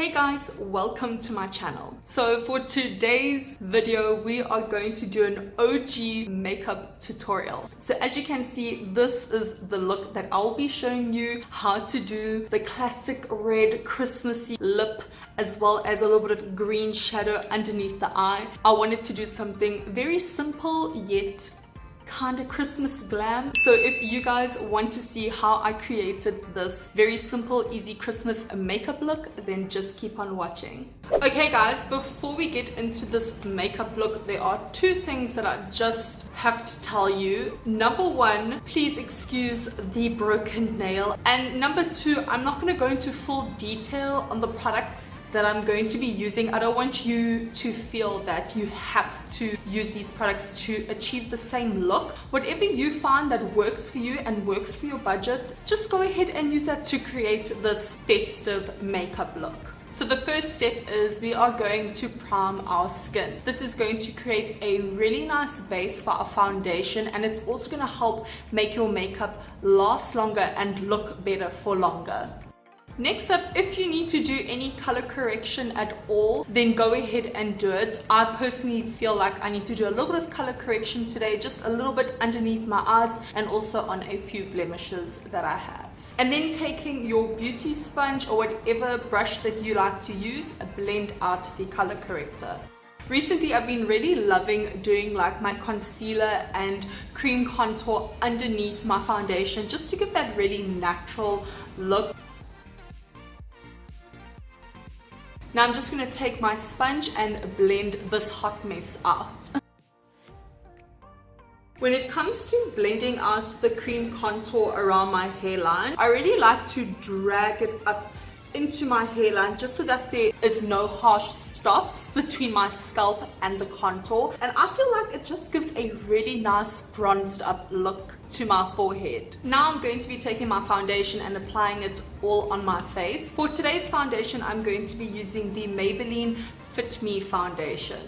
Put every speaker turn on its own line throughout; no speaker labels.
Hey guys, welcome to my channel. So for today's video, we are going to do an OG makeup tutorial. So as you can see, this is the look that I'll be showing you how to do the classic red Christmassy lip, as well as a little bit of green shadow underneath the eye. I wanted to do something very simple yet kind of Christmas glam. So if you guys want to see how I created this very simple, easy Christmas makeup look, then just keep on watching. Okay guys, before we get into this makeup look, there are two things that I just have to tell you. Number one, please excuse the broken nail. And number two, I'm not going to go into full detail on the products that I'm going to be using. I don't want you to feel that you have to use these products to achieve the same look. Whatever you find that works for you and works for your budget, just go ahead and use that to create this festive makeup look. So the first step is we are going to prime our skin. This is going to create a really nice base for our foundation, and it's also going to help make your makeup last longer and look better for longer. Next up, if you need to do any color correction at all, then go ahead and do it. I personally feel like I need to do a little bit of color correction today, just a little bit underneath my eyes and also on a few blemishes that I have. And then taking your beauty sponge or whatever brush that you like to use, blend out the color corrector. Recently, I've been really loving doing like my concealer and cream contour underneath my foundation, just to give that really natural look. Now I'm just going to take my sponge and blend this hot mess out. When it comes to blending out the cream contour around my hairline, I really like to drag it up into my hairline just so that there is no harsh stops between my scalp and the contour, and I feel like it just gives a really nice bronzed up look to my forehead. Now I'm going to be taking my foundation and applying it all on my face. For today's foundation, I'm going to be using the Maybelline Fit Me foundation.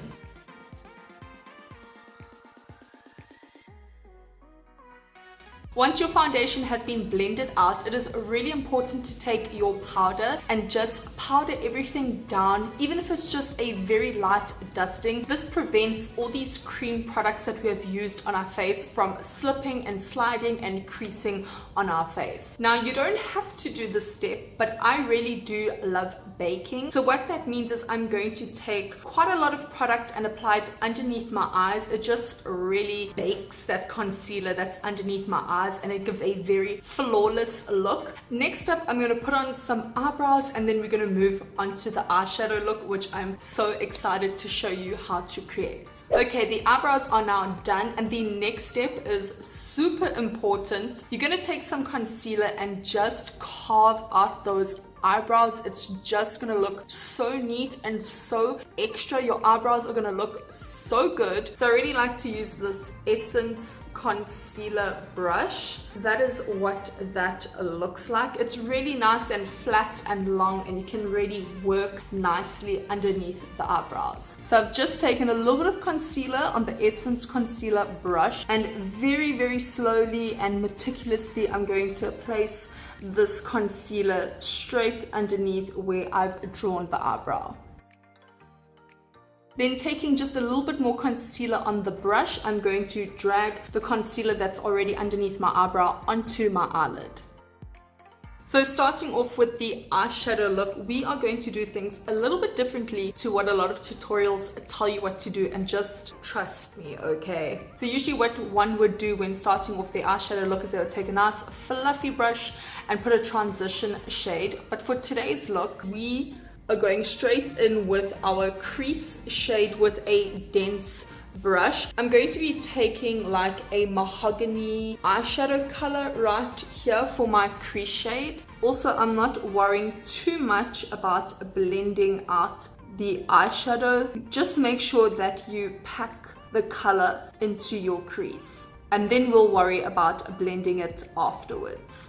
Once your foundation has been blended out, it is really important to take your powder and just powder everything down, even if it's just a very light dusting. This prevents all these cream products that we have used on our face from slipping and sliding and creasing on our face. Now, you don't have to do this step, but I really do love baking. So what that means is I'm going to take quite a lot of product and apply it underneath my eyes. It just really bakes that concealer that's underneath my eyes, and it gives a very flawless look. Next up, I'm going to put on some eyebrows, and then we're going to move on to the eyeshadow look, which I'm so excited to show you how to create. Okay, the eyebrows are now done, and the next step is super important. You're going to take some concealer and just carve out those eyebrows. It's just gonna look so neat and so extra. Your eyebrows are gonna look so good. So I really like to use this Essence concealer brush. That is what that looks like. It's really nice and flat and long, and you can really work nicely underneath the eyebrows. So I've just taken a little bit of concealer on the Essence concealer brush, and very, very slowly and meticulously I'm going to place this concealer straight underneath where I've drawn the eyebrow. Then taking just a little bit more concealer on the brush, I'm going to drag the concealer that's already underneath my eyebrow onto my eyelid. So starting off with the eyeshadow look, we are going to do things a little bit differently to what a lot of tutorials tell you what to do, and just trust me, okay? So usually what one would do when starting off their eyeshadow look is they would take a nice fluffy brush and put a transition shade. But for today's look, we are going straight in with our crease shade with a dense brush. I'm going to be taking like a mahogany eyeshadow color right here for my crease shade. Also, I'm not worrying too much about blending out the eyeshadow. Just make sure that you pack the color into your crease, and then we'll worry about blending it afterwards.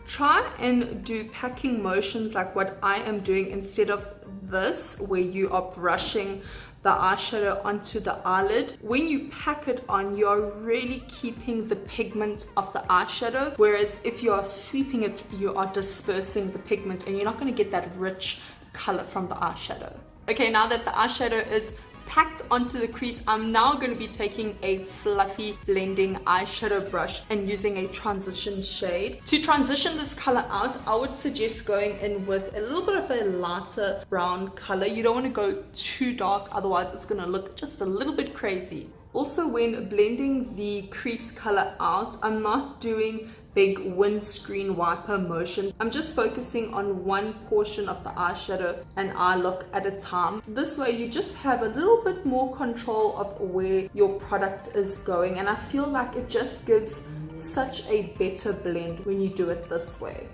Try and do packing motions like what I am doing instead of this, where you are brushing the eyeshadow onto the eyelid. When you pack it on, you're really keeping the pigment of the eyeshadow, whereas if you are sweeping it, you are dispersing the pigment and you're not going to get that rich color from the eyeshadow. Okay, now that the eyeshadow is packed onto the crease, I'm now going to be taking a fluffy blending eyeshadow brush and using a transition shade. To transition this color out, I would suggest going in with a little bit of a lighter brown color. You don't want to go too dark, otherwise it's going to look just a little bit crazy. Also, when blending the crease color out, I'm not doing big windscreen wiper motion. I'm just focusing on one portion of the eyeshadow and eye look at a time. This way you just have a little bit more control of where your product is going, and I feel like it just gives such a better blend when you do it this way.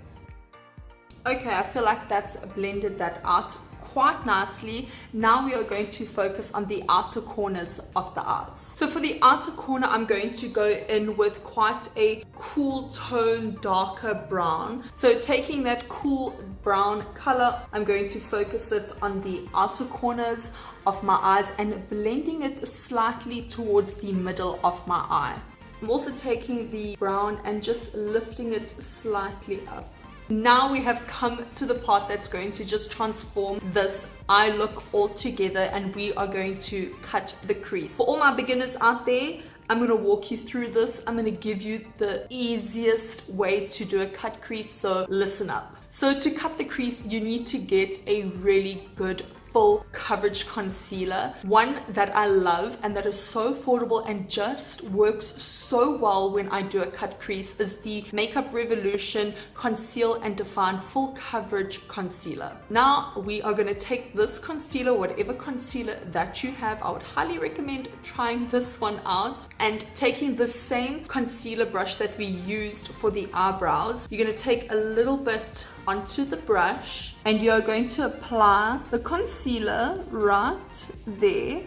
Okay, I feel like that's blended that out quite nicely. Now we are going to focus on the outer corners of the eyes. So for the outer corner, I'm going to go in with quite a cool tone, darker brown. So taking that cool brown color, I'm going to focus it on the outer corners of my eyes and blending it slightly towards the middle of my eye. I'm also taking the brown and just lifting it slightly up. Now we have come to the part that's going to just transform this eye look altogether, and we are going to cut the crease. For all my beginners out there, I'm going to walk you through this. I'm going to give you the easiest way to do a cut crease, so listen up. So to cut the crease, you need to get a really good full coverage concealer, one that I love and that is so affordable and just works so well when I do a cut crease is the Makeup Revolution Conceal and Define Full Coverage Concealer. Now we are going to take this concealer, whatever concealer that you have, I would highly recommend trying this one out, and taking the same concealer brush that we used for the eyebrows, you're going to take a little bit onto the brush and you're going to apply the concealer right there.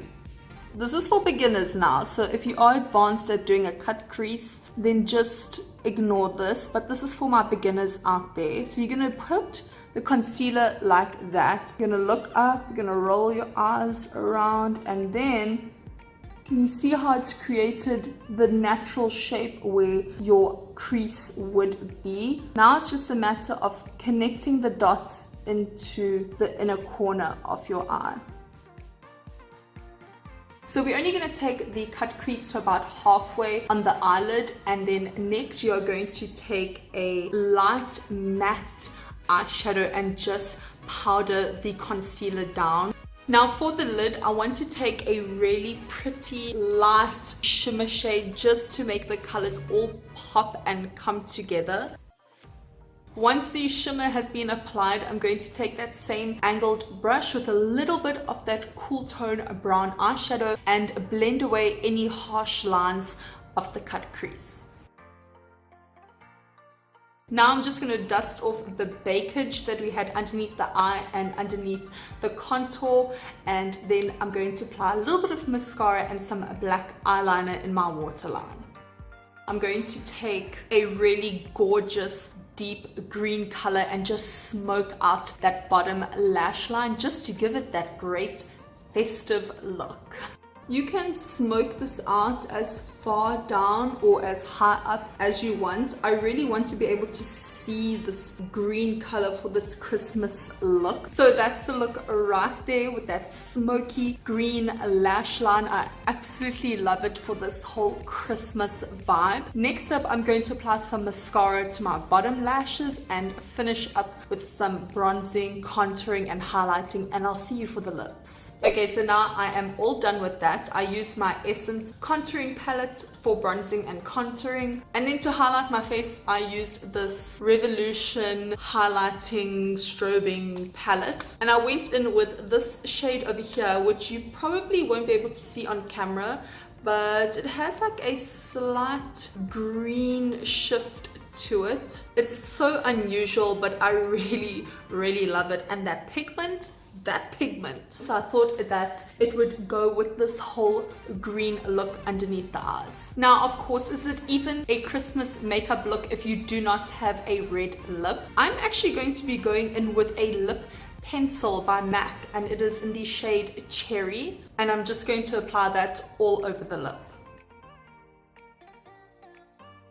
This is for beginners now, so if you are advanced at doing a cut crease, then just ignore this, but this is for my beginners out there. So you're going to put the concealer like that. You're going to look up, you're going to roll your eyes around, and then can you see how it's created the natural shape where your crease would be? Now it's just a matter of connecting the dots into the inner corner of your eye. So we're only going to take the cut crease to about halfway on the eyelid, and then next you are going to take a light matte eyeshadow and just powder the concealer down. Now for the lid, I want to take a really pretty light shimmer shade just to make the colors all pop and come together. Once the shimmer has been applied, I'm going to take that same angled brush with a little bit of that cool tone brown eyeshadow and blend away any harsh lines of the cut crease. Now I'm just going to dust off the bakage that we had underneath the eye and underneath the contour, and then I'm going to apply a little bit of mascara and some black eyeliner in my waterline. I'm going to take a really gorgeous deep green color and just smoke out that bottom lash line just to give it that great festive look. You can smoke this out as far down or as high up as you want. I really want to be able to see this green color for this Christmas look. So that's the look right there with that smoky green lash line. I absolutely love it for this whole Christmas vibe. Next up, I'm going to apply some mascara to my bottom lashes and finish up with some bronzing, contouring and highlighting, and I'll see you for the lips. Okay, so now I am all done with that. I used my Essence contouring palette for bronzing and contouring. And then to highlight my face, I used this Revolution highlighting strobing palette. And I went in with this shade over here, which you probably won't be able to see on camera, but it has like a slight green shift to it. It's so unusual, but I really love it. And that pigment, so I thought that it would go with this whole green look underneath the eyes. Now of course, is it even a Christmas makeup look if you do not have a red lip? I'm actually going to be going in with a lip pencil by MAC, and it is in the shade Cherry, and I'm just going to apply that all over the lip.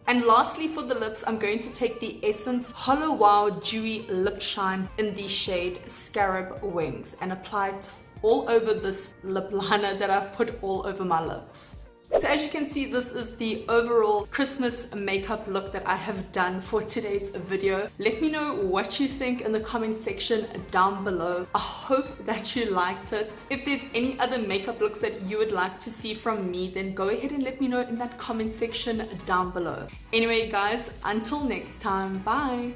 And lastly, for the lips, I'm going to take the Essence Hollow Wow Dewy Lip Shine in the shade Scarab Wings and apply it all over this lip liner that I've put all over my lips. So as you can see, this is the overall Christmas makeup look that I have done for today's video. Let me know what you think in the comment section down below. I hope that you liked it. If there's any other makeup looks that you would like to see from me, then go ahead and let me know in that comment section down below. Anyway guys, until next time, bye!